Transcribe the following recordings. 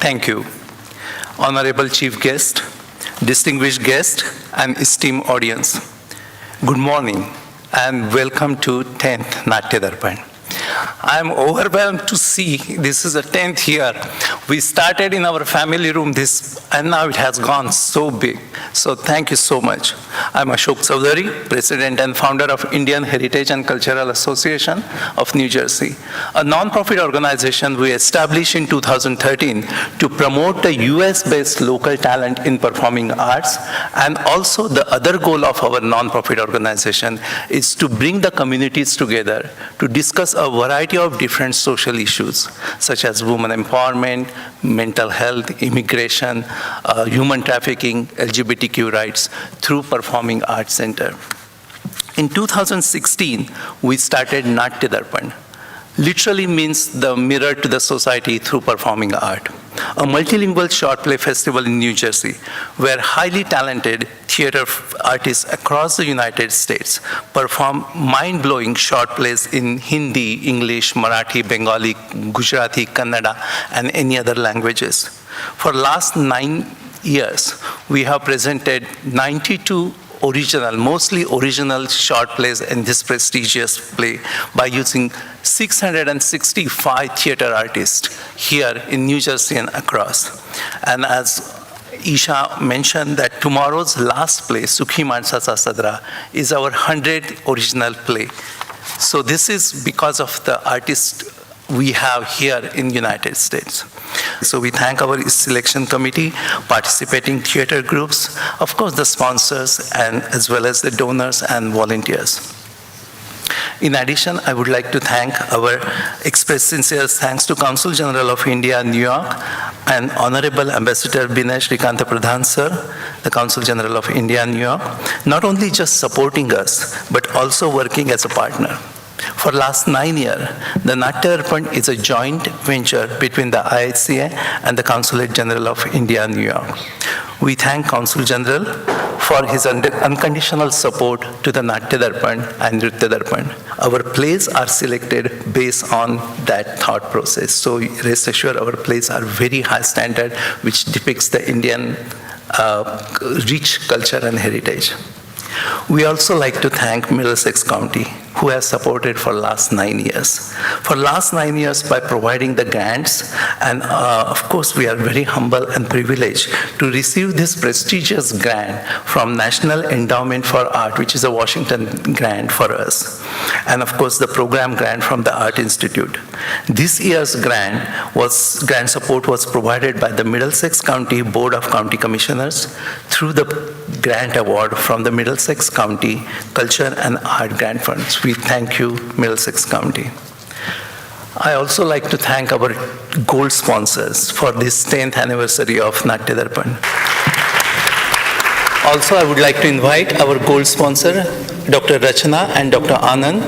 Thank you. Honorable Chief Guest, distinguished guest, and esteemed audience. Good morning and welcome to 10th Natya Darpan. I am overwhelmed to see this is the 10th year. We started in our family room and now it has gone so big. So thank you so much. I'm Ashok Chaudhary, President and founder of Indian Heritage and Cultural Association of New Jersey, a non-profit organization we established in 2013 to promote the US-based local talent in performing arts. And also the other goal of our non-profit organization is to bring the communities together to discuss a variety of different social issues, such as women empowerment, mental health, immigration, human trafficking, LGBTQ rights, through Performing Arts Center. In 2016, we started Natya Darpan. Literally means the mirror to the society through performing art. A multilingual short play festival in New Jersey, where highly talented theater artists across the United States perform mind-blowing short plays in Hindi, English, Marathi, Bengali, Gujarati, Kannada, and any other languages. For last 9 years, we have presented 92 mostly original short plays in this prestigious play by using 665 theater artists here in New Jersey and across. And as Isha mentioned, that tomorrow's last play, Sukhi Mansacha Sadra, is our 100th original play. So this is because of the artists we have here in the United States. So we thank our selection committee, participating theater groups, of course the sponsors, and as well as the donors and volunteers. In addition, I would like to express sincere thanks to Consul General of India, New York, and Honorable Ambassador Binay Shrikanta Pradhan, sir, the Consul General of India, New York, not only just supporting us, but also working as a partner. For last 9 years, the Natya Darpan is a joint venture between the IHCA and the Consulate General of India, New York. We thank Consul General for his unconditional support to the Natya Darpan and Nritya Darpan. Our plays are selected based on that thought process. So rest assured, our plays are very high standard, which depicts the Indian rich culture and heritage. We also like to thank Middlesex County, who has supported for last 9 years. For last 9 years by providing the grants, and of course we are very humble and privileged to receive this prestigious grant from National Endowment for Art, which is a Washington grant for us. And of course the program grant from the Art Institute. This year's grant support was provided by the Middlesex County Board of County Commissioners through the grant award from the Middlesex County Culture and Art Grant Funds. We thank you, Middlesex County. I also like to thank our gold sponsors for this 10th anniversary of Natya Darpan. Also, I would like to invite our gold sponsor, Dr. Rachana and Dr. Anand,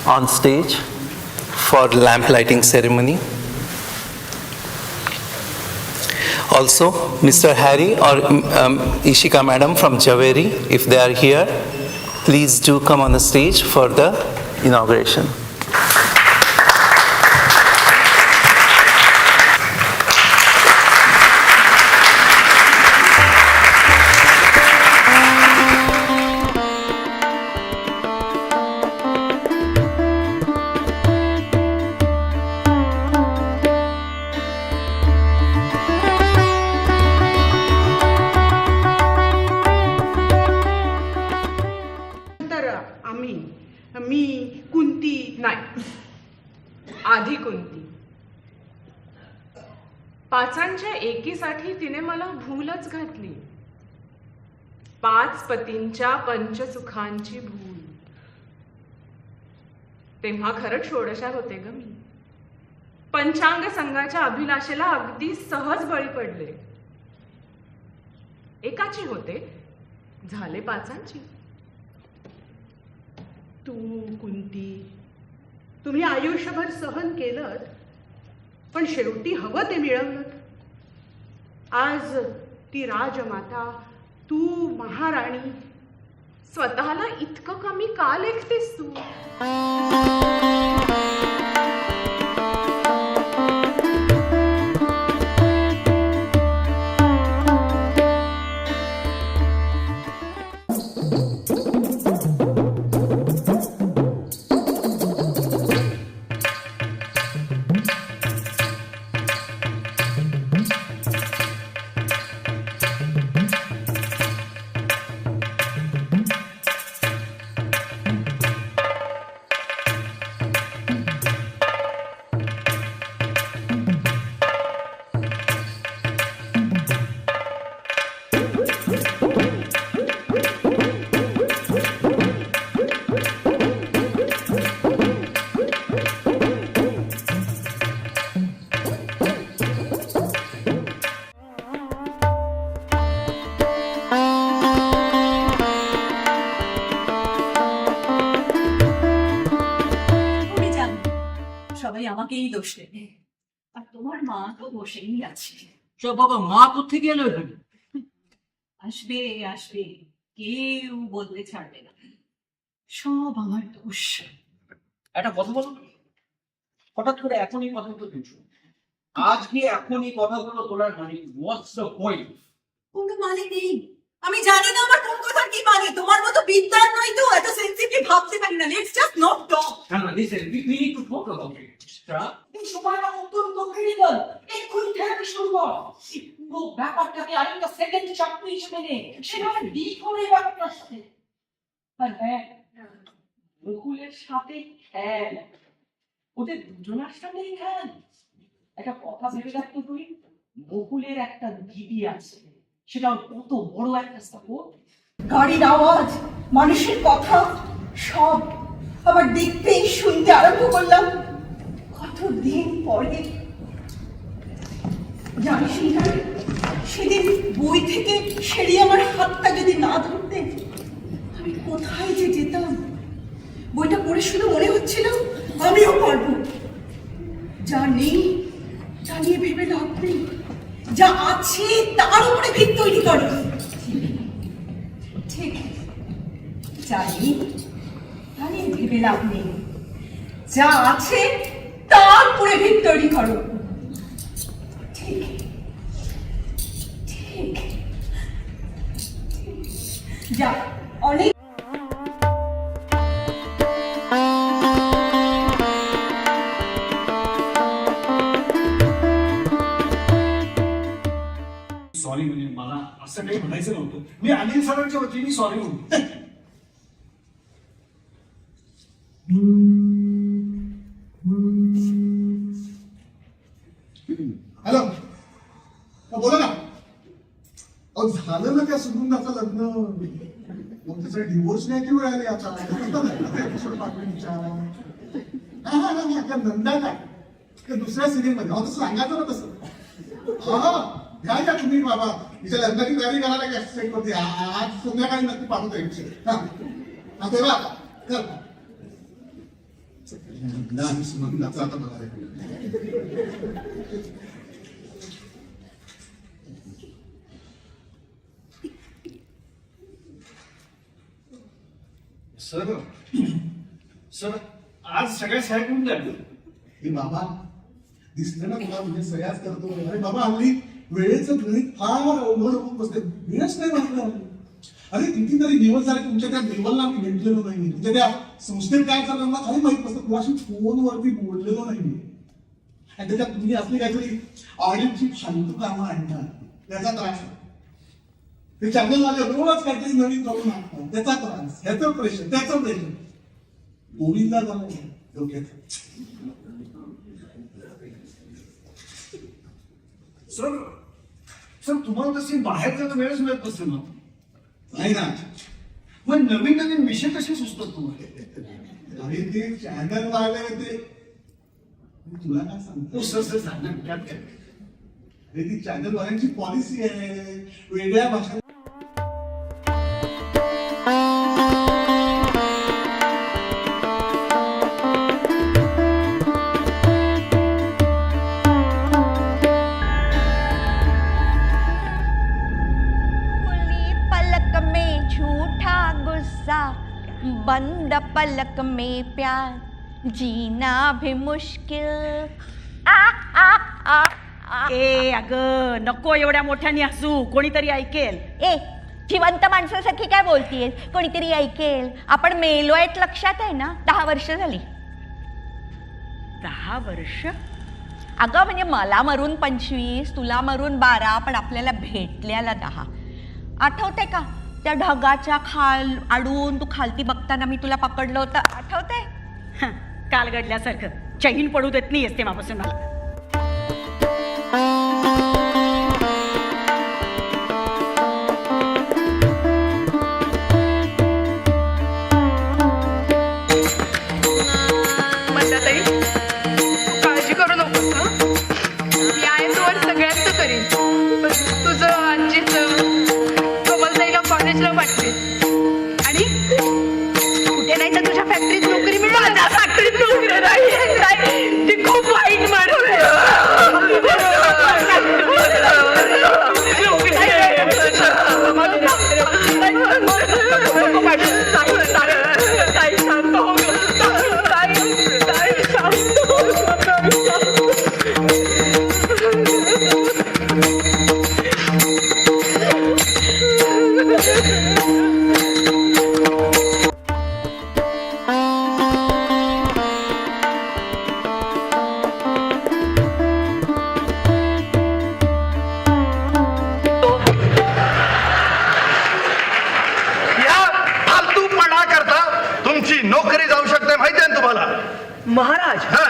on stage for lamp lighting ceremony. Also, Mr. Harry or Ishika Madam from Javeri, if they are here, please do come on the stage for the inauguration. मी कुंती नाही, आधी कुंती. पाचांच्या एकीसाठी तिने मला भूलच घातली, 5 पतींच्या पंचसुखांची भूल. तेव्हा खरंच षोडशात होते ग मी. पंचांग संघाच्या अभिलाषेला अगदी सहज बळी पडले. एकाची होते, झाले 5. तू कुंती, तुम्ही आयुष्यभर सहन केलं, पण शेवटी हवं ते मिळवलं. आज ती राजमाता, तू महाराणी. स्वतःला इतकं कमी का लेखतेस तू? সবাই আমাকেই দোষ দেবে, আর তোমার মা তো বসেই আছে। সব বাবা মা কোথেকে এলো এখানে? আসবে আসবে, কেউ বলতে ছাড়বে না, সব আমার দোষ। একটা কথা বলো, হঠাৎ করে এখনই কথাগুলো তুলছো? আজকে এখনই কথাগুলো তোলার মানে হোয়াটস দ্য পয়েন্ট? কোনো মানে নেই, আমি জানি না আমার কোন কথার কি মানে। তোমার মতো বিদ্যান নই তো, এত সেন্সিটিভ ভাবতে পারি না। লেটস জাস্ট নট টক। না না, listen, we need to talk about it. এই সময়টা অত্যন্ত ক্রিটিক্যাল। এক্ষুনি থেরাপি শুরু কর। এই পুরো ব্যাপারটাকে আরেকটা সেকেন্ড চ্যাপ্টার হিসেবে নে, সেভাবে ডিল করে ব্যাপারটার সাথে। আর হ্যাঁ, মুকুলের সাথে খেল, ওদের দুজনের সাথেই খেল। একটা কথা ভেবে রাখতো তুই, মুকুলের একটা দিদি আছে, সেটা কত বড় একটা সাপোর্ট। গাড়ির আওয়াজ, মানুষের কথা, সব আবার দেখতেই শুনতে আরম্ভ করলাম কতদিন পরে। জানিস না, সেদিন বই থেকে সেরি আমার হাতটা যদি না ধরতে, আমি কোথায় যে যেতাম। বইটা পড়ে শুধু মনে হচ্ছিল আমিও পারবো। যা নেই তা নিয়ে ভেবে লাভ নেই, যা আছে তার উপরে ভিত তৈরি করো। ঠিক, জানি তা নিয়ে ভেবে লাভ নেই, যা আছে তার উপরে ভিত তৈরি করো। ঠিক ঠিক, যা অনেক। सॉरी म्हणजे मला असं काही म्हणायचं नव्हतं. मी अनिल सरांच्या वतीने सॉरी म्हणतो. हॅलो, बोला ना. अहो झालं ना त्या सुगंधाचं लग्न, मग त्याचा डिवोर्स नाही की वेळ आली आता. त्या नंदा काय त्या दुसऱ्या सिनेमध्ये अहो तसं सांगायचं ना तसं. हा घ्या का तुम्ही बाबा, तिच्या लग्नाची तयारी करायला की सेट वरती आज संध्याकाळी नक्की पाठवता येईल. हा तेव्हा कर सुगंधाचं आता मला सर सर आज सगळ्या सह्या करून द्या. हे बाबा दिसलं ना तुला, म्हणजे सह्याच करतो. अरे बाबा हल्ली वेळेचं गणित फार अवघड होऊन बसते, वेळच नाही वाटलं. अरे कितीतरी दिवस झाले तुमच्या त्या लेवलला मी भेटलेलो नाही. तुमच्या त्या संस्थेत काय चाललं मला काही माहित नसतं. कुणाशी फोनवरती बोललेलो नाही मी. आणि त्याच्यात तुम्ही असली काहीतरी ऑडिटची फालतू कामं आणणार, त्याचा त्रास. ते चॅनल आले रोजच काहीतरी नवीन करून आणतात, त्याचा त्रास, ह्याचं प्रेशर, त्याचं प्रेशर. गोविंदा झाला डोक्यात. सर सर तुम्हाला तशी बाहेर जायला वेळच मिळत नसेल ना? नाही ना. मग नवीन नवीन विषय कसे सुचतात तुम्हाला? आणि ते चॅनल वाले ते तुला काय सांगतो सर सर सांगा त्यात काय? अरे ती चॅनल वाल्यांची पॉलिसी आहे, वेगळ्या भाषा. खुली पलक में झूठा गुस्सा, बंद पलक में प्यार, जीना भी मुश्किल. ए अगं नको एवढ्या मोठ्याने हसू, कोणीतरी ऐकेल. ए, जिवंत माणसासारखी काय बोलतीये? कोणीतरी ऐकेल. आपण मेलोयत लक्षात आहे ना? 10 वर्ष झाली. 10 वर्ष? अगं म्हणजे मला मरून 25, तुला मरून 12, पण आपल्याला भेटल्याला 10. आठवते का त्या ढगाच्या खाल आडून तू खालती बघताना मी तुला पकडलं होतं, आठवतंय? काल घडल्यासारखं चैन पडू देत नाही असते मापासून मला. मंदाताई, काळजी करू नकोस हं. मी आहे तोवर सगळ्यांचं करीन. पण तुझं आजीचं कमलताईला कॉलेजला पाठवे आणि कुठे नाही तर तुझ्या फॅक्टरीत नोकरी मिळेल. माझ्या फॅक्टरीत नोकरी नाही, ती खूप तुमची नोकरी जाऊ शकते माहिती आहे ना तुम्हाला? महाराज, हा.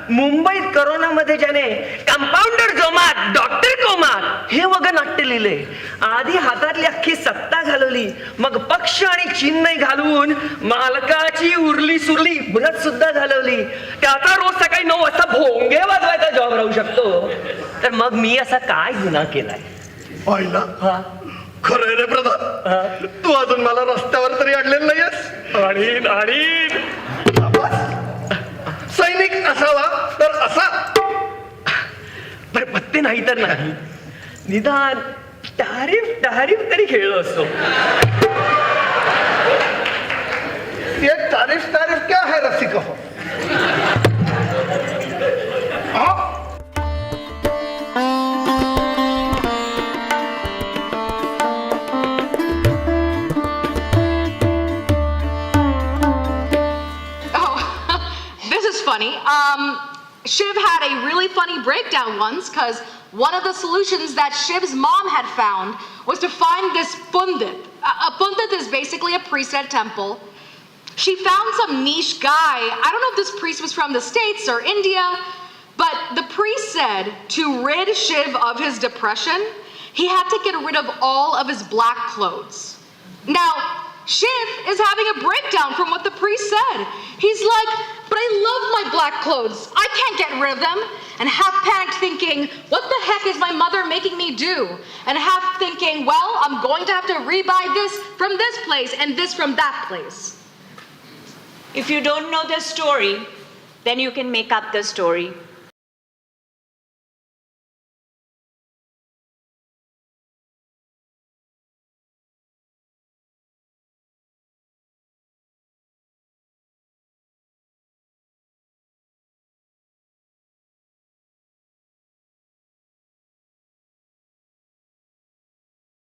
मुंबईत करोनामध्ये ज्याने कंपाऊंडर जोमात डॉक्टर कोमात हे वगैरे नाट्य लिहिले, आधी हातातली अख्खी सत्ता घालवली, मग पक्ष आणि चिन्ह घालवून मालकाची उरली सुरली व्रत सुद्धा घालवली, त्याचा रोज सकाळी 9 वाजता भोंगे वाजवायचा जॉब राहू शकतो, तर मग मी असा काय गुन्हा केलाय? पाहिला हा खरं रे प्रधान, तू अजून मला रस्त्यावर तरी आणलेलं नाहीयेस. आणि सैनिक असावा तर असा. बरं पत्ते नाही तर नाही, निदान तारीफ तरी खेळलो असतो. ये तारीफ क्या है रसिक हो? This is funny. Shiv had a really funny breakdown once because one of the solutions that Shiv's mom had found was to find this pundit. A pundit is basically a priest at a temple. She found some niche guy. I don't know if this priest was from the States or India, but the priest said to rid Shiv of his depression, he had to get rid of all of his black clothes. Now, Shiv is having a breakdown from what the priest said. He's like, but I love my black clothes. I can't get rid of them. And half panicked thinking, what the heck is my mother making me do? And half thinking, well, I'm going to have to rebuy this from this place and this from that place. If you don't know the story, then you can make up the story.